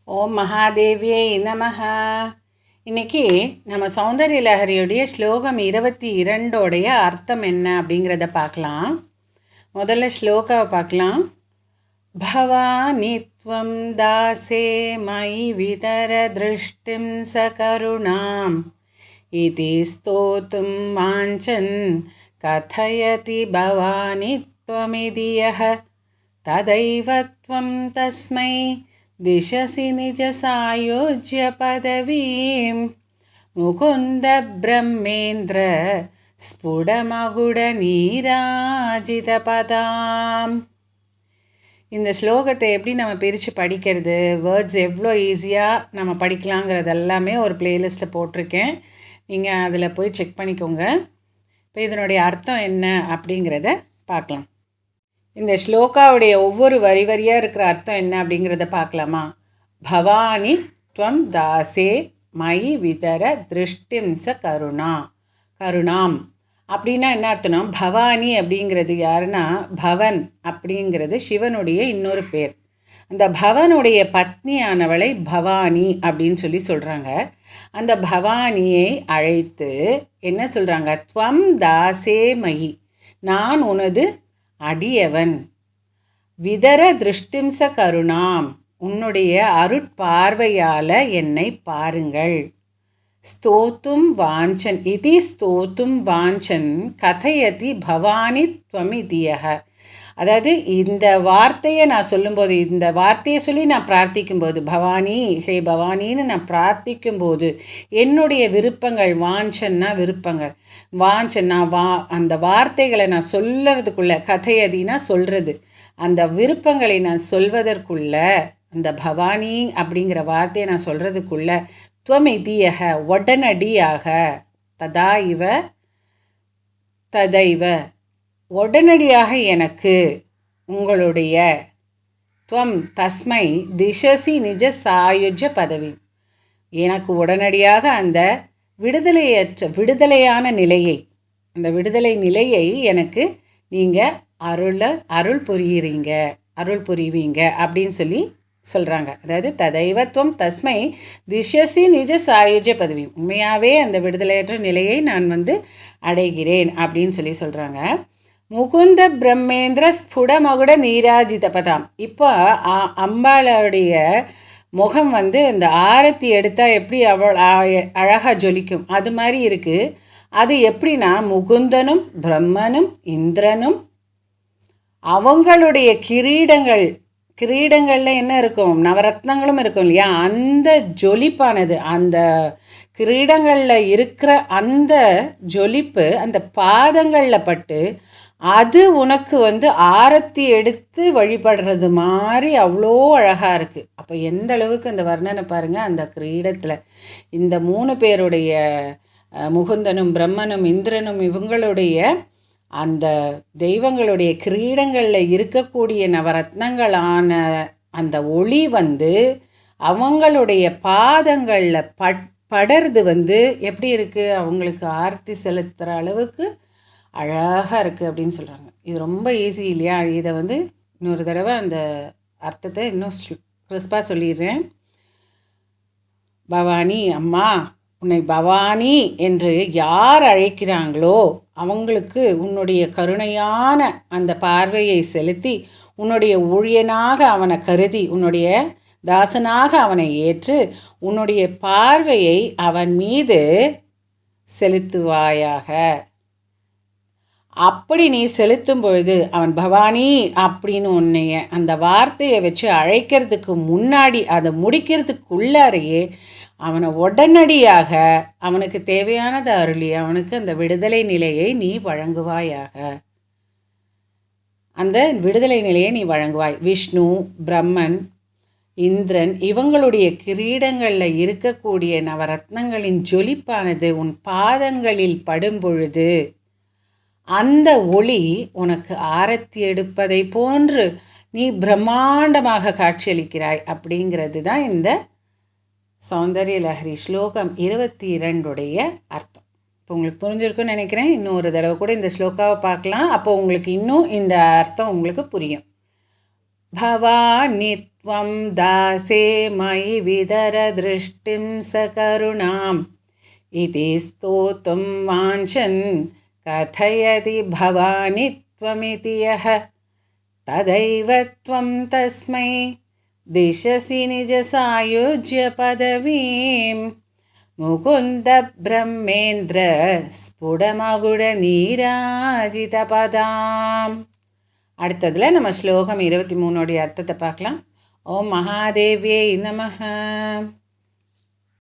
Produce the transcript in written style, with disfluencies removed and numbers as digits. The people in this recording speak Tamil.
ஓம் மகாதேவியை நமஹ. இன்றைக்கி நம்ம சௌந்தரிய லஹரியுடைய ஸ்லோகம் 22 அர்த்தம் என்ன அப்படிங்கிறத பார்க்கலாம். முதல்ல ஸ்லோகாவை பார்க்கலாம். பவானித்வம் தாசே மயி விதர திருஷ்டிம் சகருணாம் இதி ஸ்தோத்தும் வாஞ்சன் கதயதி பவானித்வமிதியஹ ததைவத்வம் தஸ்மை திசசி நிஜ சாயோஜ்ய பதவீம் முகுந்த பிரம்மேந்திர ஸ்புடமகுட நீராஜித பதாம். இந்த ஸ்லோகத்தை எப்படி நம்ம பிரித்து படிக்கிறது, வேர்ட்ஸ் எவ்வளோ ஈஸியாக நம்ம படிக்கலாங்கிறது எல்லாமே ஒரு பிளேலிஸ்ட்டை போட்டிருக்கேன். நீங்கள் அதில் போய் செக் பண்ணிக்கோங்க. இப்போ இதனுடைய அர்த்தம் என்ன அப்படிங்கிறத பார்க்கலாம். இந்த ஸ்லோகாவுடைய ஒவ்வொரு வரி வரியாக இருக்கிற அர்த்தம் என்ன அப்படிங்கிறத பார்க்கலாமா? பவானி த்வம் தாசே மயி விதர திருஷ்டிம்ச கருணாம் அப்படின்னா என்ன அர்த்தம்னா, பவானி அப்படிங்கிறது யாருன்னா, பவன் அப்படிங்கிறது சிவனுடைய இன்னொரு பேர். அந்த பவனுடைய பத்னியானவளை பவானி அப்படின்னு சொல்கிறாங்க. அந்த பவானியை அழைத்து என்ன சொல்கிறாங்க? த்வம் தாசே மயி, நான் உனது அடியவன், விதர திருஷ்டிம்ச கருணாம், உன்னுடைய அருட்பார்வையால் என்னை பாருங்கள். ஸ்தோத்தும் வாஞ்சன் இதி ஸ்தோத்தும் வாஞ்சன் கதையதி பவானி த்வமிதியஹ. அதாவது இந்த வார்த்தையை நான் சொல்லும்போது, இந்த வார்த்தையை சொல்லி நான் பிரார்த்திக்கும்போது, பவானி ஹே பவானின்னு நான் பிரார்த்திக்கும்போது என்னுடைய விருப்பங்கள், வாஞ்சன்னா விருப்பங்கள், வாஞ்சன்னா அந்த வார்த்தைகளை நான் சொல்கிறதுக்குள்ள, கதையதினா சொல்கிறது, அந்த விருப்பங்களை நான் சொல்வதற்குள்ள, அந்த பவானி அப்படிங்கிற வார்த்தையை நான் சொல்கிறதுக்குள்ள, துவமிதியக உடனடியாக, ததைவ உடனடியாக எனக்கு உங்களுடைய, துவம் தஸ்மை திசசி நிஜ சாயுஜ பதவி, எனக்கு உடனடியாக அந்த விடுதலையான நிலையை, அந்த விடுதலை நிலையை எனக்கு நீங்கள் அருள் புரிவீங்க அப்படின்னு சொல்கிறாங்க. அதாவது ததைவத்துவம் தஸ்மை திசசி நிஜ சாயுஜ பதவி, உண்மையாகவே அந்த விடுதலையற்ற நிலையை நான் அடைகிறேன் அப்படின்னு சொல்கிறாங்க. முகுந்த பிரம்மேந்திர ஸ்புடமகுட நீராஜித பதாம். இப்போ அம்பாளுடைய முகம் இந்த ஆரத்தி எடுத்தால் எப்படி அழகாக ஜொலிக்கும், அது மாதிரி இருக்குது. அது எப்படின்னா, முகுந்தனும் பிரம்மனும் இந்திரனும் அவங்களுடைய கிரீடங்களில் என்ன இருக்கும், நவரத்னங்களும் இருக்கும் இல்லையா, அந்த ஜொலிப்பானது, அந்த கிரீடங்களில் இருக்கிற அந்த ஜொலிப்பு அந்த பாதங்களில் பட்டு அது உனக்கு ஆரத்தி எடுத்து வழிபடுறது மாதிரி அவ்வளோ அழகாக இருக்குது. அப்போ எந்த அளவுக்கு அந்த வர்ணனை பாருங்கள். அந்த கிரீடத்தில் இந்த 3 பேருடைய, முகுந்தனும் பிரம்மனும் இந்திரனும், இவங்களுடைய அந்த தெய்வங்களுடைய கிரீடங்களில் இருக்கக்கூடிய நவரத்னங்களான அந்த ஒளி அவங்களுடைய பாதங்களில் படர்ந்து எப்படி இருக்குது, அவங்களுக்கு ஆர்த்தி செலுத்துகிற அளவுக்கு அழகாக இருக்குது அப்படின்னு சொல்கிறாங்க. இது ரொம்ப ஈஸி இல்லையா? இதை இன்னொரு தடவை அந்த அர்த்தத்தை இன்னும் கிறிஸ்பாக சொல்லிடுறேன். பவானி, அம்மா, உன்னை பவானி என்று யார் அழைக்கிறாங்களோ அவங்களுக்கு உன்னுடைய கருணையான அந்த பார்வையை செலுத்தி, உன்னுடைய ஊழியனாக அவனை கருதி, உன்னுடைய தாசனாக அவனை ஏற்று, உன்னுடைய பார்வையை அவன் மீது செலுத்துவாயாக. அப்படி நீ செலுத்தும் பொழுது அவன் பவானி அப்படின்னு உன்னைய அந்த வார்த்தையை வச்சு அழைக்கிறதுக்கு முன்னாடி, அதை முடிக்கிறதுக்குள்ளாரையே அவனை உடனடியாக அவனுக்கு தேவையானது அருளி அவனுக்கு அந்த விடுதலை நிலையை நீ வழங்குவாயாக. அந்த விடுதலை நிலையை நீ வழங்குவாய். விஷ்ணு, பிரம்மன், இந்திரன் இவங்களுடைய கிரீடங்களில் இருக்கக்கூடிய நவரத்னங்களின் ஜொலிப்பானது உன் பாதங்களில் படும் பொழுது அந்த ஒளி உனக்கு ஆரத்தி எடுப்பதை போன்று நீ பிரம்மாண்டமாக காட்சியளிக்கிறாய் அப்படிங்கிறது தான் இந்த சௌந்தரிய லஹரி ஸ்லோகம் 22 அர்த்தம். இப்போ உங்களுக்கு புரிஞ்சிருக்குன்னு நினைக்கிறேன். இன்னும் ஒரு தடவை கூட இந்த ஸ்லோகாவை பார்க்கலாம். அப்போ உங்களுக்கு இன்னும் இந்த அர்த்தம் உங்களுக்கு புரியும். பவானி त्वं दासे मयि विदरदृष्टिं सकरुणाम् इति स्तोतुं वाञ्छन् कथयति भवानि त्वमिति यः तदैव त्वं तस्मै दिशसि निजसायुज्यपदवीं मुकुन्दब्रह्मेन्द्र स्फुटमகுடநீராஜிதபதாம். அடுத்ததில் நம்ம ஸ்லோகம் 23 அர்த்தத்தை பார்க்கலாம். ஓம் மகாதேவியை நமஹ.